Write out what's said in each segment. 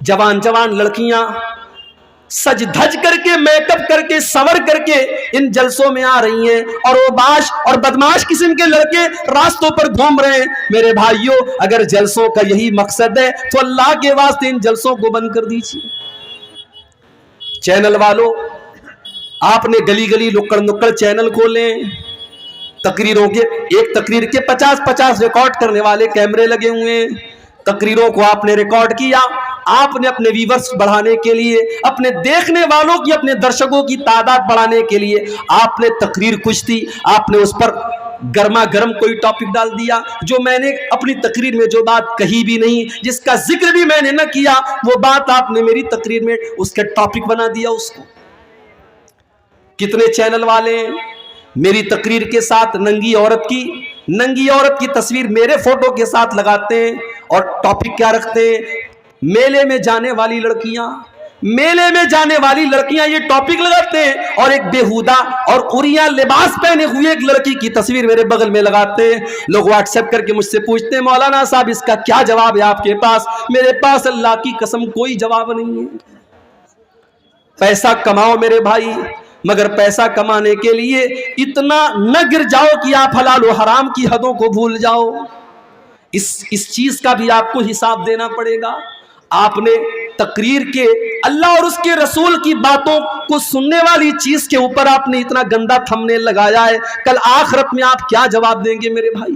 جوان جوان لڑکیاں سج دھج کر کے میک اپ کر کے سور کر کے ان جلسوں میں آ رہی ہیں، اور وہ باش اور بدماش قسم کے لڑکے راستوں پر گھوم رہے ہیں۔ میرے بھائیوں، اگر جلسوں کا یہی مقصد ہے تو اللہ کے واسطے ان جلسوں کو بند کر دیجیے۔ چینل والوں، آپ نے گلی گلی نکڑ نکڑ چینل کھولیں، تقریروں کے ایک تقریر کے 50 ریکارڈ کرنے والے کیمرے لگے ہوئے ہیں۔ تقریروں کو آپ نے ریکارڈ کیا، آپ نے اپنے ویورز بڑھانے کے لیے، اپنے دیکھنے والوں کی، اپنے درشکوں کی تعداد بڑھانے کے لیے آپ نے تقریر کچھ تھی، آپ نے اس پر گرما گرم کوئی ٹاپک ڈال دیا، جو میں نے اپنی تقریر میں جو بات کہی بھی نہیں، جس کا ذکر بھی میں نے نہ کیا، وہ بات آپ نے میری تقریر میں اس کے ٹاپک بنا دیا اس کو۔ کتنے چینل والے میری تقریر کے ساتھ ننگی عورت کی تصویر میرے فوٹو کے ساتھ لگاتے ہیں، اور ٹاپک کیا رکھتے ہیں؟ میلے میں جانے والی لڑکیاں یہ ٹاپک لگاتے ہیں، اور ایک بیہودہ اور عریاں لباس پہنے ہوئے ایک لڑکی کی تصویر میرے بغل میں لگاتے ہیں۔ لوگ واٹس ایپ کر کے مجھ سے پوچھتے ہیں مولانا صاحب اس کا کیا جواب ہے آپ کے پاس؟ میرے پاس اللہ کی قسم کوئی جواب نہیں ہے۔ پیسہ کماؤ میرے بھائی، مگر پیسہ کمانے کے لیے اتنا نہ گر جاؤ کہ آپ حلال و حرام کی حدوں کو بھول جاؤ۔ اس چیز کا بھی آپ کو حساب دینا پڑے گا۔ آپ نے تقریر کے اللہ اور اس کے رسول کی باتوں کو سننے والی چیز کے اوپر آپ نے اتنا گندا تھمبنیل لگایا ہے، کل آخرت میں آپ کیا جواب دیں گے میرے بھائی؟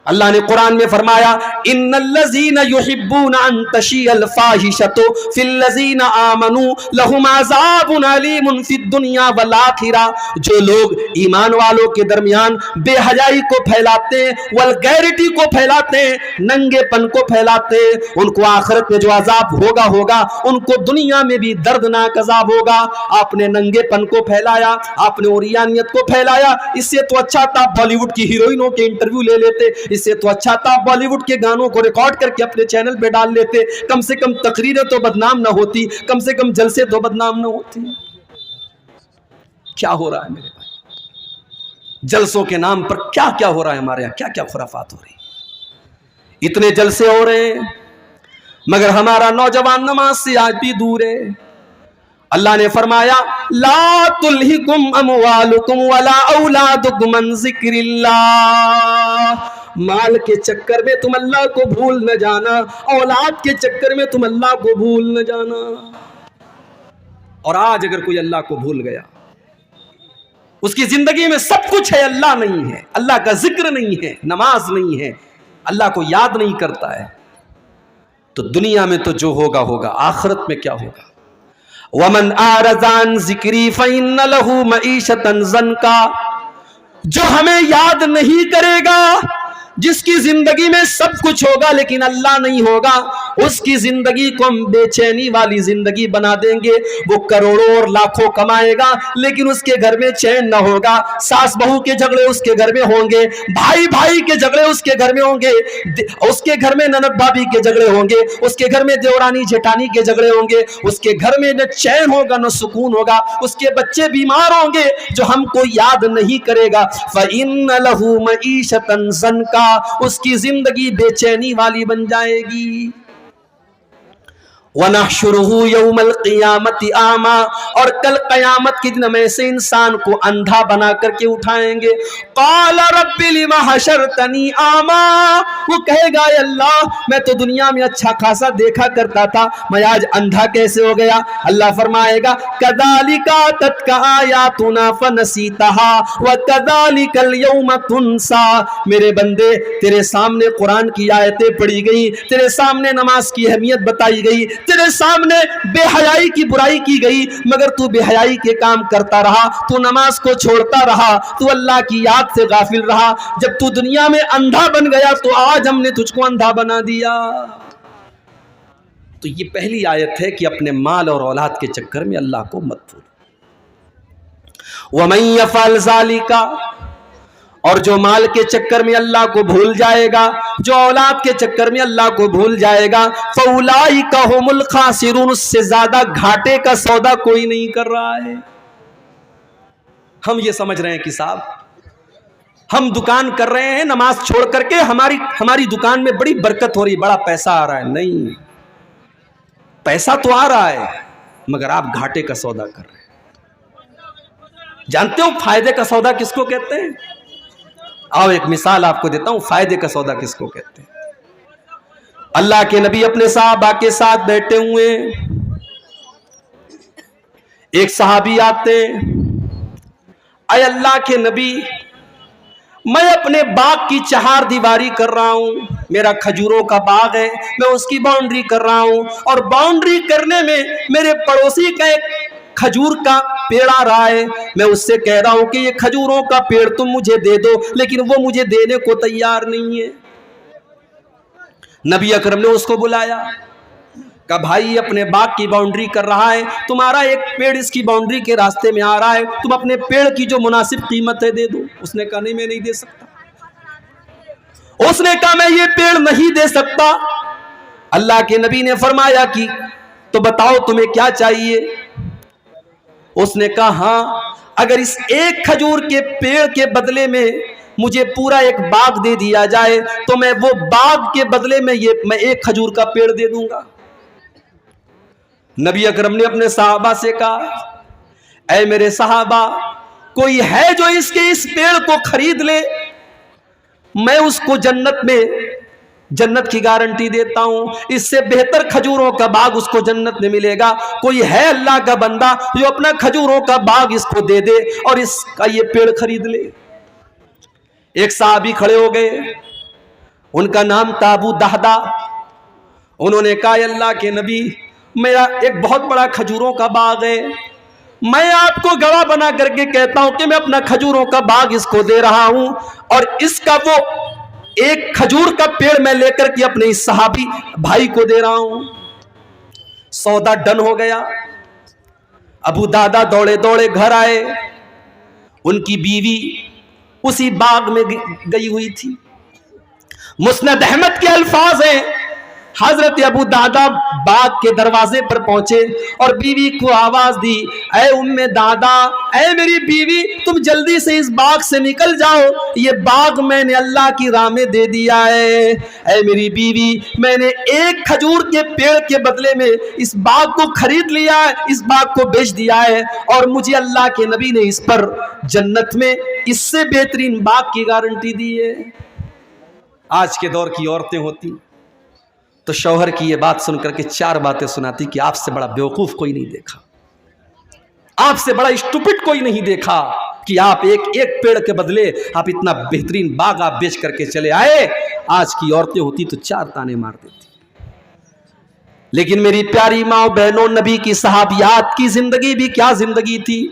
اللہ نے قرآن میں فرمایا ان الذین یحبون ان تشیع الفاحشۃ فی الذین آمنوا لہم عذاب علیم فی الدنیا والآخرہ، جو لوگ ایمان والوں کے درمیان بے حیائی کو پھیلاتے ہیں، والگیرٹی کو پھیلاتے ہیں، ننگے پن کو پھیلاتے ہیں، ان کو آخرت میں جو عذاب ہوگا ان کو دنیا میں بھی دردناک عذاب ہوگا۔ آپ نے ننگے پن کو پھیلایا، آپ نے اوریانیت کو پھیلایا، اس سے تو اچھا تھا بالی ووڈ کی ہیروئنوں کے انٹرویو لے لیتے، اس سے تو اچھا تھا بالی ووڈ کے گانوں کو ریکارڈ کر کے اپنے چینل پہ ڈال لیتے، کم سے کم تقریریں تو بدنام نہ ہوتی، کم سے کم جلسے تو بدنام نہ ہوتے۔ کیا ہو رہا ہے میرے بھائی؟ جلسوں کے نام پر کیا کیا ہو رہا ہے ہمارے یہاں، کیا کیا خرافات ہو رہی ہیں، اتنے جلسے ہو رہے ہیں، مگر ہمارا نوجوان نماز سے آج بھی دور ہے۔ اللہ نے فرمایا لا تلہکم اموالکم ولا اولادکم عن ذکر اللہ، مال کے چکر میں تم اللہ کو بھول نہ جانا، اولاد کے چکر میں تم اللہ کو بھول نہ جانا۔ اور آج اگر کوئی اللہ کو بھول گیا، اس کی زندگی میں سب کچھ ہے، اللہ نہیں ہے، اللہ کا ذکر نہیں ہے، نماز نہیں ہے، اللہ کو یاد نہیں کرتا ہے، تو دنیا میں تو جو ہوگا آخرت میں کیا ہوگا؟ وَمَنْ أَعْرَضَ عَنْ ذِكْرِي فَإِنَّ لَهُ مَعِيشَةً ضَنْكًا، جو ہمیں یاد نہیں کرے گا، جس کی زندگی میں سب کچھ ہوگا لیکن اللہ نہیں ہوگا، اس کی زندگی کو ہم بے چینی والی زندگی بنا دیں گے۔ وہ کروڑوں اور لاکھوں کمائے گا لیکن اس کے گھر میں چین نہ ہوگا، ساس بہو کے جھگڑے اس کے گھر میں ہوں گے، بھائی بھائی کے جھگڑے اس کے گھر میں ہوں گے، اس کے گھر میں نند بھابھی کے جھگڑے ہوں گے، اس کے گھر میں دیورانی جیٹھانی کے جھگڑے ہوں گے، اس کے گھر میں نہ چین ہوگا نہ سکون ہوگا، اس کے بچے بیمار ہوں گے جو ہم کو یاد نہیں کرے گا۔ فَإِنَّ لَهُ مَعِيشَةً ضَنْكًا، اس کی زندگی بے چینی والی بن جائے گی۔ وَنَحْشُرُهُ يَوْمَ الْقِيَامَةِ أَعْمَى، اور کل قیامت کے دن ہم ایسے انسان کو اندھا بنا کر کے اٹھائیں گے۔ قَالَ رَبِّ لِمَ حَشَرْتَنِي أَعْمَى، وہ کہے گا اے اللہ میں تو دنیا میں اچھا خاصا دیکھا کرتا تھا، میں آج اندھا کیسے ہو گیا؟ اللہ فرمائے گا كَذَلِكَ أَتَتْكَ آيَاتُنَا فَنَسِيتَهَا وَكَذَلِكَ الْيَوْمَ تُنْسَى، میرے بندے تیرے سامنے قرآن کی آیتیں پڑھی گئی، تیرے سامنے نماز کی اہمیت بتائی گئی، تیرے سامنے بے حیائی کی برائی کی گئی، مگر تو بے حیائی کے کام کرتا رہا، تو نماز کو چھوڑتا رہا، تو اللہ کی یاد سے غافل رہا، جب تو دنیا میں اندھا بن گیا تو آج ہم نے تجھ کو اندھا بنا دیا۔ تو یہ پہلی آیت ہے کہ اپنے مال اور اولاد کے چکر میں اللہ کو مت بھولو۔ وَمَن يَفْعَلْ ذَلِكَ، اور جو مال کے چکر میں اللہ کو بھول جائے گا، جو اولاد کے چکر میں اللہ کو بھول جائے گا، فَأُولَئِكَ هُمُ الْخَاسِرُونَ، اس سے زیادہ گھاٹے کا سودا کوئی نہیں کر رہا ہے۔ ہم یہ سمجھ رہے ہیں کہ صاحب ہم دکان کر رہے ہیں نماز چھوڑ کر کے، ہماری دکان میں بڑی برکت ہو رہی، بڑا پیسہ آ رہا ہے. نہیں، پیسہ تو آ رہا ہے مگر آپ گھاٹے کا سودا کر رہے ہیں. جانتے ہو فائدے کا سودا کس کو کہتے ہیں؟ آؤ ایک مثال آپ کو دیتا ہوں، فائدے کا سودا کس کو کہتے ہیں. اللہ کے نبی اپنے صحابہ کے ساتھ بیٹھے ہوئے، ایک صحابی آتے، اے اللہ کے نبی، میں اپنے باغ کی چہار دیواری کر رہا ہوں، میرا کھجوروں کا باغ ہے، میں اس کی باؤنڈری کر رہا ہوں، اور باؤنڈری کرنے میں میرے پڑوسی کا ایک کھجور کا پیڑ آ رہا ہے، میں اس سے کہہ رہا ہوں کہ یہ کھجوروں کا پیڑ تم مجھے دے دو، لیکن وہ مجھے دینے کو تیار نہیں ہے. نبی اکرم نے اس کو بلایا، کہ بھائی اپنے باغ کی باؤنڈری کر رہا ہے، تمہارا ایک پیڑ اس کی باؤنڈری کے راستے میں آ رہا ہے، تم اپنے پیڑ کی جو مناسب قیمت ہے دے دو. اس نے کہا نہیں، میں نہیں دے سکتا. اس نے کہا میں یہ پیڑ نہیں دے سکتا. اللہ کے نبی نے فرمایا کہ تو بتاؤ تمہیں کیا چاہیے. اس نے کہا ہاں، اگر اس ایک کھجور کے پیڑ کے بدلے میں مجھے پورا ایک باغ دے دیا جائے تو میں وہ باغ کے بدلے میں ایک کھجور کا پیڑ دے دوں گا. نبی اکرم نے اپنے صحابہ سے کہا، اے میرے صحابہ، کوئی ہے جو اس پیڑ کو خرید لے؟ میں اس کو جنت کی گارنٹی دیتا ہوں، اس سے بہتر کھجوروں کا باغ اس کو جنت میں ملے گا. کوئی ہے اللہ کا بندہ جو اپنا کھجوروں کا باغ اس کو دے دے اور اس کا یہ پیڑ خرید لے؟ ایک صحابی کھڑے ہو گئے، ان کا نام تھا ابو دہدہ. انہوں نے کہا، اللہ کے نبی، میرا ایک بہت بڑا کھجوروں کا باغ ہے، میں آپ کو گواہ بنا کر کے کہتا ہوں کہ میں اپنا کھجوروں کا باغ اس کو دے رہا ہوں، اور اس کا وہ ایک کھجور کا پیڑ میں لے کر کے اپنے اس صحابی بھائی کو دے رہا ہوں. سودا ڈن ہو گیا. ابو دادا دوڑے دوڑے گھر آئے، ان کی بیوی اسی باغ میں گئی ہوئی تھی. مسند احمد کے الفاظ ہیں، حضرت ابو دادا باغ کے دروازے پر پہنچے اور بیوی کو آواز دی، اے ام دادا، اے میری بیوی، تم جلدی سے اس باغ سے نکل جاؤ، یہ باغ میں نے اللہ کی راہ میں دے دیا ہے. اے میری بیوی، میں نے ایک کھجور کے پیڑ کے بدلے میں اس باغ کو خرید لیا ہے، اس باغ کو بیچ دیا ہے، اور مجھے اللہ کے نبی نے اس پر جنت میں اس سے بہترین باغ کی گارنٹی دی ہے. آج کے دور کی عورتیں ہوتی تو شوہر کی یہ بات سن کر کے 4 باتیں سناتی کہ آپ سے بڑا بیوقوف کوئی نہیں دیکھا، آپ سے بڑا اسٹوپڈ کوئی نہیں دیکھا کہ آپ ایک پیڑ کے بدلے آپ اتنا بہترین باغ آپ بیچ کر کے چلے آئے. آج کی عورتیں ہوتی تو 4 تانے مار دیتی. لیکن میری پیاری ماں بہنوں، نبی کی صحابیات کی زندگی بھی کیا زندگی تھی.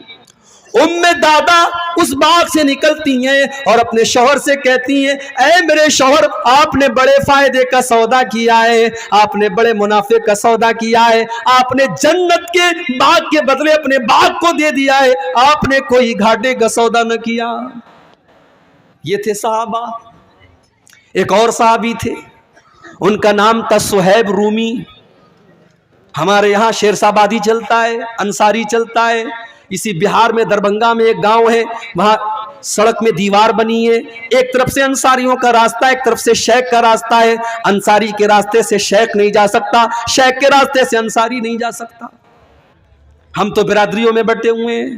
ام دادا اس باغ سے نکلتی ہیں اور اپنے شوہر سے کہتی ہیں، اے میرے شوہر، آپ نے بڑے فائدے کا سودا کیا ہے، آپ نے بڑے منافع کا سودا کیا ہے، آپ نے جنت کے باغ کے بدلے اپنے باغ کو دے دیا ہے، آپ نے کوئی گھاٹے کا سودا نہ کیا. یہ تھے صحابہ. ایک اور صحابی تھے، ان کا نام تھا صہیب رومی. ہمارے یہاں شیرسابادی چلتا ہے، انصاری چلتا ہے. اسی بہار میں دربھنگا میں ایک گاؤں ہے، وہاں سڑک میں دیوار بنی ہے، ایک طرف سے انصاریوں کا راستہ، ایک طرف سے شیخ کا راستہ ہے. انصاری کے راستے سے شیخ نہیں جا سکتا، شیخ کے راستے سے انصاری نہیں جا سکتا. ہم تو برادریوں میں بٹے ہوئے ہیں.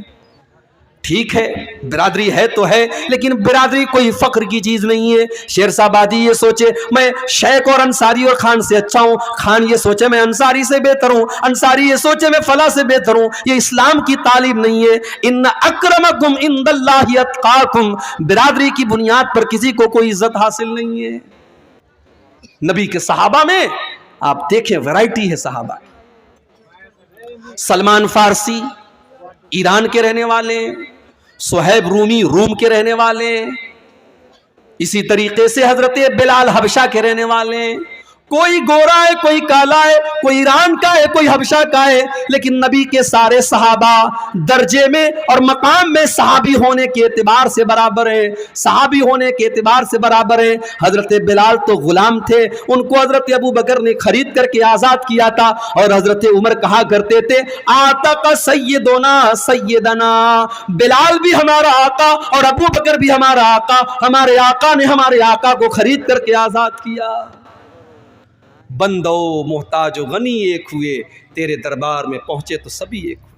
ٹھیک ہے، برادری ہے تو ہے، لیکن برادری کوئی فخر کی چیز نہیں ہے. شیرسابادی یہ سوچے میں شیخ اور انصاری اور خان سے اچھا ہوں، خان یہ سوچے میں انصاری سے بہتر ہوں، انصاری یہ سوچے میں فلاں سے بہتر ہوں. یہ اسلام کی تعلیم نہیں ہے. ان اکرمکم عند اللہ اتقاکم. برادری کی بنیاد پر کسی کو کوئی عزت حاصل نہیں ہے. نبی کے صحابہ میں آپ دیکھیں ویرائٹی ہے صحابہ. سلمان فارسی ایران کے رہنے والے، صہیب رومی روم کے رہنے والے، اسی طریقے سے حضرت بلال حبشہ کے رہنے والے، کوئی گورا ہے، کوئی کالا ہے، کوئی ایران کا ہے، کوئی حبشہ کا ہے، لیکن نبی کے سارے صحابہ درجے میں اور مقام میں صحابی ہونے کے اعتبار سے برابر ہے، صحابی ہونے کے اعتبار سے برابر ہے۔ حضرت بلال تو غلام تھے، ان کو حضرت ابو بکر نے خرید کر کے آزاد کیا تھا، اور حضرت عمر کہا کرتے تھے آتق سیدنا سیدنا، بلال بھی ہمارا آقا اور ابو بکر بھی ہمارا آقا، ہمارے آقا نے ہمارے آقا کو خرید کر کے آزاد کیا۔ بندو محتاج و غنی ایک ہوئے، تیرے دربار میں پہنچے تو سبھی ایک ہوئے۔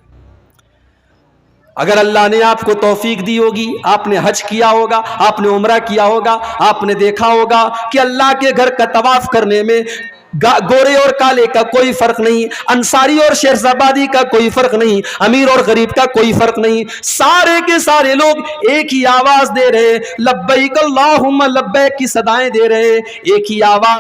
اگر اللہ نے آپ کو توفیق دی ہوگی، آپ نے حج کیا ہوگا، آپ نے عمرہ کیا ہوگا، آپ نے دیکھا ہوگا کہ اللہ کے گھر کا طواف کرنے میں گورے اور کالے کا کوئی فرق نہیں، انصاری اور شہرزابادی کا کوئی فرق نہیں، امیر اور غریب کا کوئی فرق نہیں، سارے کے سارے لوگ ایک ہی آواز دے رہے، لبیک اللہم لبیک کی صدائیں دے رہے، ایک ہی آواز